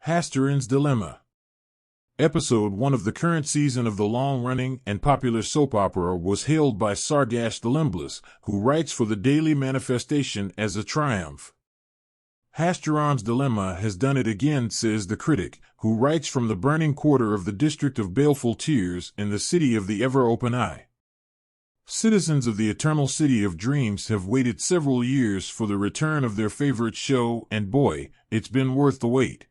Hasturon's Dilemma. Episode 1 of the current season of the long-running and popular soap opera was hailed by Sargash the Limbless, who writes for the Daily Manifestation, as a triumph. Hasturon's Dilemma has done it again, says the critic, who writes from the burning quarter of the district of Baleful Tears in the city of the ever-open eye. Citizens of the eternal city of dreams have waited several years for the return of their favorite show, and boy, it's been worth the wait.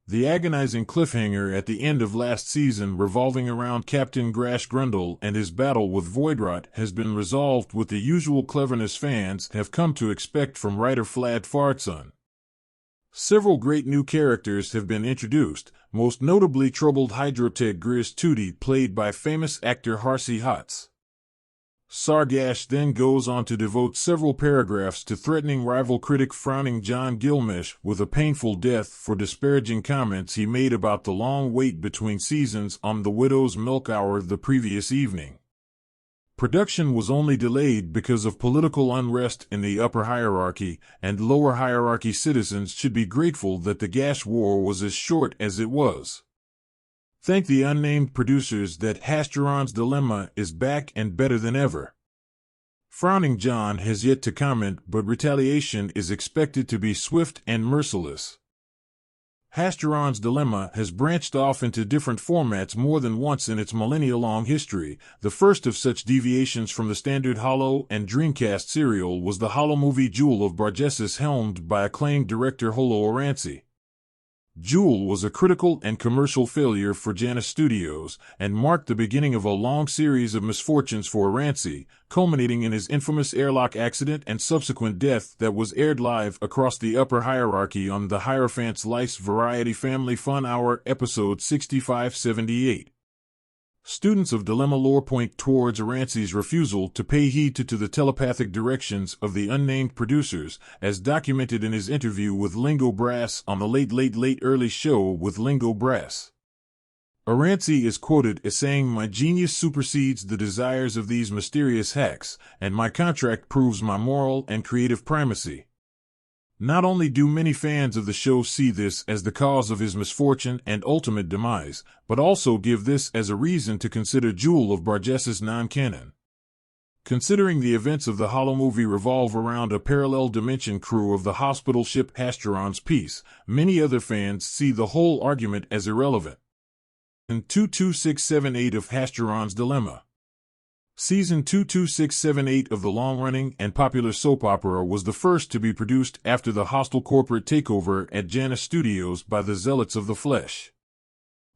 The agonizing cliffhanger at the end of last season revolving around Captain Grash Grundle and his battle with Voidrot has been resolved with the usual cleverness fans have come to expect from writer Vlad Fartson. Several great new characters have been introduced, most notably troubled Hydroteg Grizz Tootie, played by famous actor Harsey Hotz. Sargash then goes on to devote several paragraphs to threatening rival critic Frowning John Gilmesh with a painful death for disparaging comments he made about the long wait between seasons on The Widow's Milk Hour the previous evening. Production was only delayed because of political unrest in the upper hierarchy, and lower hierarchy citizens should be grateful that the Gash War was as short as it was. Thank the unnamed producers that Hasturon's Dilemma is back and better than ever. Frowning John has yet to comment, but retaliation is expected to be swift and merciless. Hasturon's Dilemma has branched off into different formats more than once in its millennia-long history. The first of such deviations from the standard Holo and Dreamcast serial was the Holo movie Jewel of Bargesses, helmed by acclaimed director Holo Aranci. Jewel was a critical and commercial failure for Janus Studios, and marked the beginning of a long series of misfortunes for Aranci, culminating in his infamous airlock accident and subsequent death that was aired live across the upper hierarchy on the Hierophant's Lice Variety Family Fun Hour, episode 6578. Students of Dilemma lore point towards Aranci's refusal to pay heed to the telepathic directions of the unnamed producers, as documented in his interview with Lingo Brass on the Late Early Show with Lingo Brass. Aranci is quoted as saying, "My genius supersedes the desires of these mysterious hacks, and my contract proves my moral and creative primacy." Not only do many fans of the show see this as the cause of his misfortune and ultimate demise, but also give this as a reason to consider Jewel of Bargesses non-canon. Considering the events of the Holo movie revolve around a parallel dimension crew of the hospital ship Hasturon's Peace, many other fans see the whole argument as irrelevant. In 22678 of Hasturon's Dilemma. Season 22678 of the long-running and popular soap opera was the first to be produced after the hostile corporate takeover at Janus Studios by the Zealots of the Flesh.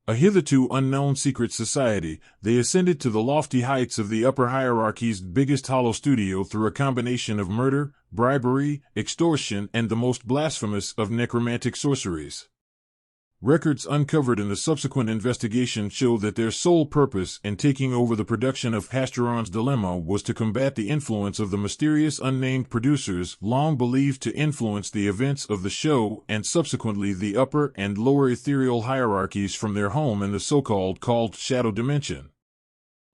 A hitherto unknown secret society, they ascended to the lofty heights of the upper hierarchy's biggest Holo studio through a combination of murder, bribery, extortion, and the most blasphemous of necromantic sorceries. Records uncovered in the subsequent investigation show that their sole purpose in taking over the production of Hasturon's Dilemma was to combat the influence of the mysterious unnamed producers long believed to influence the events of the show and subsequently the upper and lower ethereal hierarchies from their home in the so-called Shadow Dimension.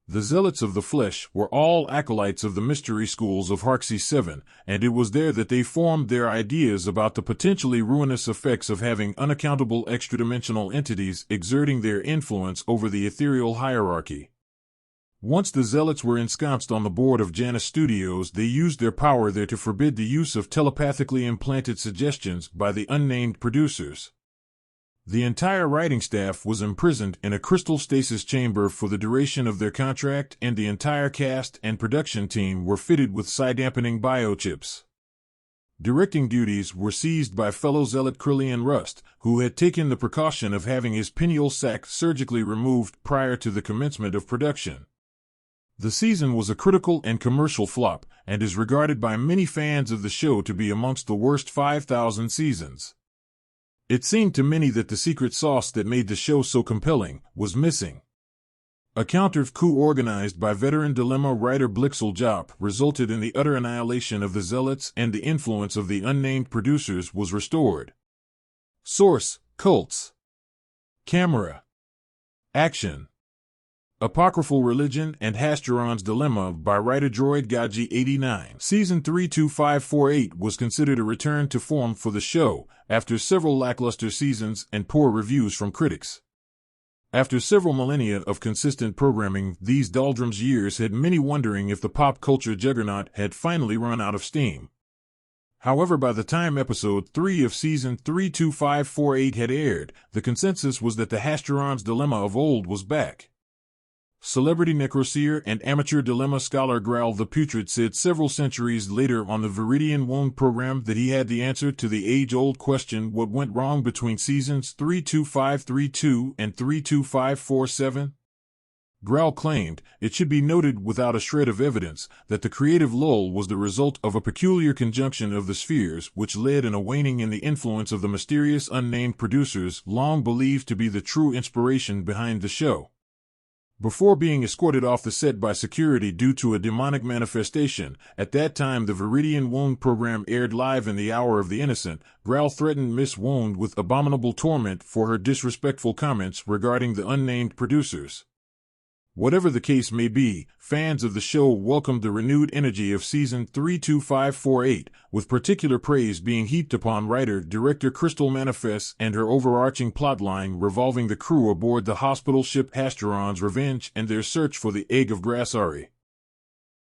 The Zealots of the Flesh were all acolytes of the mystery schools of Harksey 7, and it was there that they formed their ideas about the potentially ruinous effects of having unaccountable extra-dimensional entities exerting their influence over the ethereal hierarchy. Once the Zealots were ensconced on the board of Janus Studios, they used their power there to forbid the use of telepathically implanted suggestions by the unnamed producers. The entire writing staff was imprisoned in a crystal stasis chamber for the duration of their contract, and the entire cast and production team were fitted with psi-dampening biochips. Directing duties were seized by fellow zealot Krillian Rust, who had taken the precaution of having his pineal sac surgically removed prior to the commencement of production. The season was a critical and commercial flop, and is regarded by many fans of the show to be amongst the worst 5,000 seasons. It seemed to many that the secret sauce that made the show so compelling was missing. A counter-coup organized by veteran Dilemma writer Blixel Jop resulted in the utter annihilation of the Zealots, and the influence of the unnamed producers was restored. Source: Cults. Camera. Action. Apocryphal Religion and Hasturon's Dilemma by writer Droid Gaji 89. Season 32548 was considered a return to form for the show after several lackluster seasons and poor reviews from critics. After several millennia of consistent programming, these doldrums years had many wondering if the pop culture juggernaut had finally run out of steam. However, by the time episode 3 of season 32548 had aired, the consensus was that the Hasturon's Dilemma of old was back. Celebrity necroseer and amateur dilemma scholar Growl the Putrid said several centuries later on the Viridian Wound program that he had the answer to the age-old question what went wrong between seasons 32532 and 32547. Growl claimed, it should be noted without a shred of evidence, that the creative lull was the result of a peculiar conjunction of the spheres which led in a waning in the influence of the mysterious unnamed producers long believed to be the true inspiration behind the show. Before being escorted off the set by security due to a demonic manifestation, at that time the Viridian Wound program aired live in the Hour of the Innocent, Growl threatened Miss Wound with abominable torment for her disrespectful comments regarding the unnamed producers. Whatever the case may be, fans of the show welcomed the renewed energy of season 32548, with particular praise being heaped upon writer-director Crystal Manifest and her overarching plotline revolving the crew aboard the hospital ship Hasturon's Revenge and their search for the Egg of Grassari.